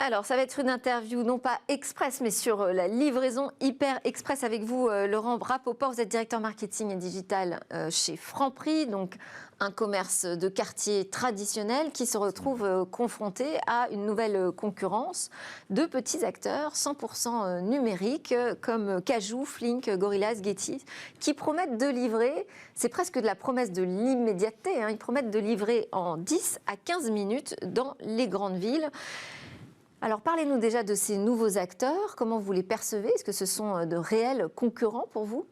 Alors, ça va être une interview, non pas express, mais sur la livraison hyper express avec vous, Laurent Rapoport. Vous êtes directeur marketing et digital chez Franprix, donc un commerce de quartier traditionnel qui se retrouve confronté à une nouvelle concurrence de petits acteurs 100% numériques comme Cajoo, Flink, Gorillaz, Getty, qui promettent de livrer, c'est presque de la promesse de l'immédiateté, hein, ils promettent de livrer en 10 à 15 minutes dans les grandes villes. Alors, parlez-nous déjà de ces nouveaux acteurs. Comment vous les percevez? Est-ce que ce sont de réels concurrents pour vous?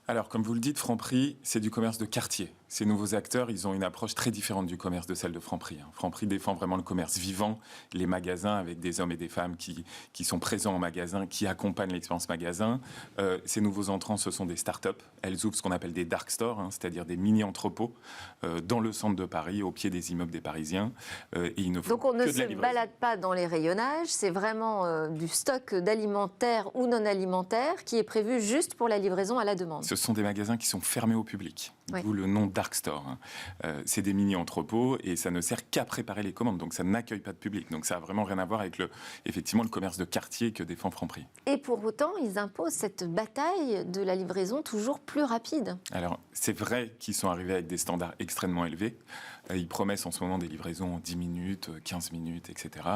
Alors, comme vous le dites, Franprix, c'est du commerce de quartier. Ces nouveaux acteurs, ils ont une approche très différente du commerce de celle de Franprix. Franprix défend vraiment le commerce vivant, les magasins avec des hommes et des femmes qui sont présents en magasin, qui accompagnent l'expérience magasin. Ces nouveaux entrants, ce sont des start-up. Elles ouvrent ce qu'on appelle des dark stores, c'est-à-dire des mini-entrepôts dans le centre de Paris, au pied des immeubles des Parisiens. Et ils ne font donc on ne se balade pas dans les rayonnages, c'est vraiment du stock d'alimentaire ou non alimentaire qui est prévu juste pour la livraison à la demande. Ce sont des magasins qui sont fermés au public, d'où le nom dark store. C'est des mini-entrepôts et ça ne sert qu'à préparer les commandes, donc ça n'accueille pas de public. Donc ça n'a vraiment rien à voir avec effectivement le commerce de quartier que défend Franprix. Et pour autant, ils imposent cette bataille de la livraison toujours plus rapide. Alors, c'est vrai qu'ils sont arrivés avec des standards extrêmement élevés. Ils promettent en ce moment des livraisons en 10 minutes, 15 minutes, etc.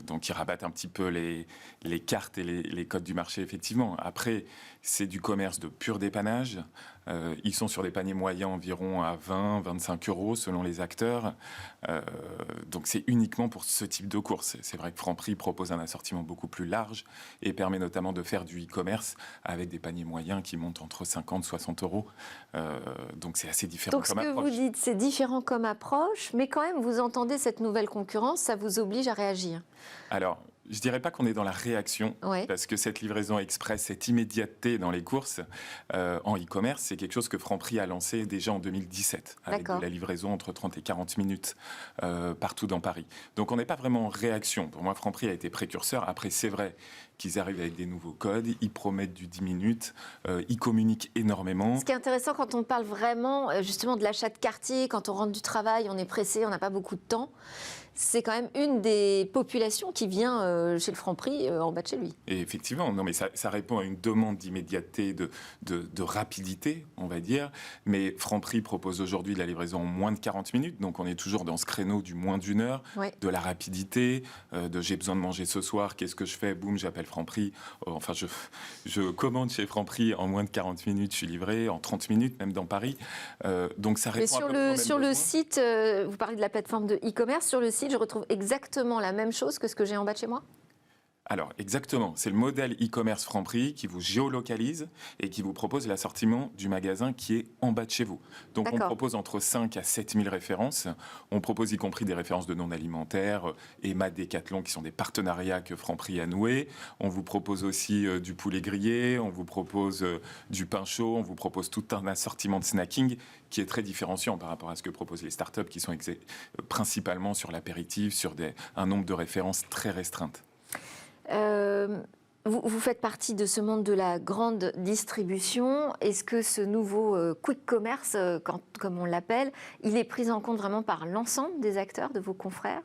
Donc, ils rabattent un petit peu les cartes et les codes du marché, effectivement. Après, c'est du commerce de pur dépannage. Ils sont sur des paniers moyens environ à 20, 25 euros selon les acteurs. Donc, c'est uniquement pour ce type de course. C'est vrai que Franprix propose un assortiment beaucoup plus large et permet notamment de faire du e-commerce avec des paniers moyens qui montent entre 50 et 60 euros. Donc, c'est assez différent comme approche. Donc, ce que vous dites, c'est différent comme approche, mais quand même, vous entendez cette nouvelle concurrence, ça vous oblige à réagir. Alors, je ne dirais pas qu'on est dans la réaction, parce que cette livraison express, cette immédiateté dans les courses en e-commerce, c'est quelque chose que Franprix a lancé déjà en 2017, avec de la livraison entre 30 et 40 minutes partout dans Paris. Donc on n'est pas vraiment en réaction. Pour moi, Franprix a été précurseur. Après, c'est vrai qu'ils arrivent avec des nouveaux codes, ils promettent du 10 minutes, ils communiquent énormément. Ce qui est intéressant quand on parle vraiment justement de l'achat de quartier, quand on rentre du travail, on est pressé, on n'a pas beaucoup de temps, c'est quand même une des populations qui vient chez le Franprix en bas de chez lui. Et effectivement, non, mais ça répond à une demande d'immédiateté, de rapidité, on va dire. Mais Franprix propose aujourd'hui de la livraison en moins de 40 minutes, donc on est toujours dans ce créneau du moins d'une heure, de la rapidité, de j'ai besoin de manger ce soir, qu'est-ce que je fais? Boum, j'appelle Franprix. Enfin, je commande chez Franprix en moins de 40 minutes, je suis livré, en 30 minutes, même dans Paris. Donc ça répond sur le site, vous parlez de la plateforme de e-commerce, sur le site, je retrouve exactement la même chose que ce que j'ai en bas de chez moi? Alors, exactement. C'est le modèle e-commerce Franprix qui vous géolocalise et qui vous propose l'assortiment du magasin qui est en bas de chez vous. Donc, on propose entre 5 à 7 000 références. On propose y compris des références de non alimentaires, Emma, Decathlon, qui sont des partenariats que Franprix a noués. On vous propose aussi du poulet grillé, on vous propose du pain chaud, on vous propose tout un assortiment de snacking qui est très différenciant par rapport à ce que proposent les startups qui sont principalement sur l'apéritif, sur un nombre de références très restreintes. Vous faites partie de ce monde de la grande distribution. Est-ce que ce nouveau quick commerce, comme on l'appelle, il est pris en compte vraiment par l'ensemble des acteurs, de vos confrères?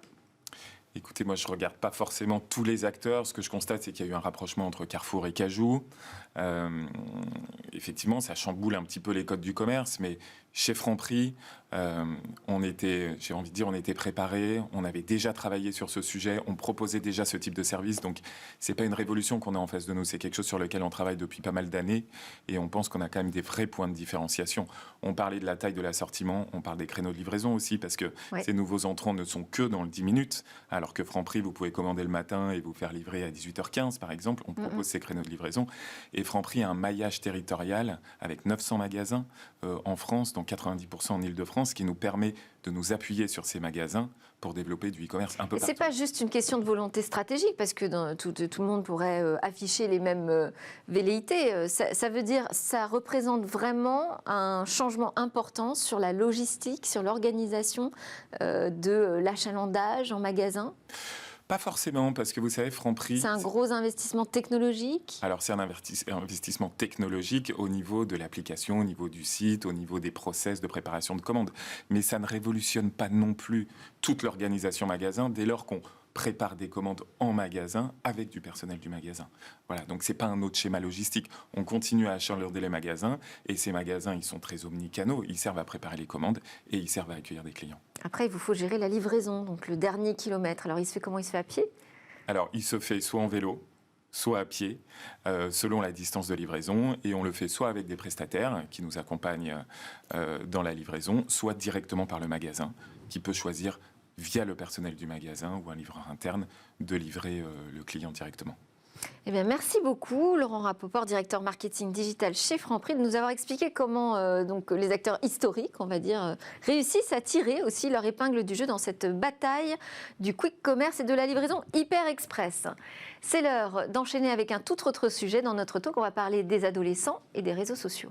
Écoutez, moi, je ne regarde pas forcément tous les acteurs. Ce que je constate, c'est qu'il y a eu un rapprochement entre Carrefour et Cajoo. Effectivement, ça chamboule un petit peu les codes du commerce, mais chez Franprix, on était préparés, on avait déjà travaillé sur ce sujet, on proposait déjà ce type de service, donc c'est pas une révolution qu'on a en face de nous, c'est quelque chose sur lequel on travaille depuis pas mal d'années, et on pense qu'on a quand même des vrais points de différenciation. On parlait de la taille de l'assortiment, on parle des créneaux de livraison aussi, parce que ces nouveaux entrants ne sont que dans le 10 minutes, alors que Franprix, vous pouvez commander le matin et vous faire livrer à 18h15, par exemple, on propose ces créneaux de livraison, et Franprix a un maillage territorial avec 900 magasins en France, dont 90% en Île-de-France, qui nous permet de nous appuyer sur ces magasins pour développer du e-commerce un peu partout. C'est pas juste une question de volonté stratégique, parce que tout le monde pourrait afficher les mêmes velléités. Ça veut dire, ça représente vraiment un changement important sur la logistique, sur l'organisation de l'achalandage en magasin? Pas forcément, parce que vous savez, Franprix... C'est un gros investissement technologique? Alors, c'est un investissement technologique au niveau de l'application, au niveau du site, au niveau des process de préparation de commandes. Mais ça ne révolutionne pas non plus toute l'organisation magasin dès lors qu'on prépare des commandes en magasin avec du personnel du magasin. Voilà, donc c'est pas un autre schéma logistique. On continue à achalarder les magasins et ces magasins, ils sont très omnicanaux. Ils servent à préparer les commandes et ils servent à accueillir des clients. Après, il vous faut gérer la livraison, donc le dernier kilomètre. Alors, il se fait comment? Il se fait à pied? Alors, il se fait soit en vélo, soit à pied, selon la distance de livraison, et on le fait soit avec des prestataires qui nous accompagnent dans la livraison, soit directement par le magasin, qui peut choisir via le personnel du magasin ou un livreur interne de livrer le client directement. Eh bien, merci beaucoup, Laurent Rapoport, directeur marketing digital chez Franprix, de nous avoir expliqué comment donc, les acteurs historiques, on va dire, réussissent à tirer aussi leur épingle du jeu dans cette bataille du quick commerce et de la livraison hyper express. C'est l'heure d'enchaîner avec un tout autre sujet. Dans notre talk, on va parler des adolescents et des réseaux sociaux.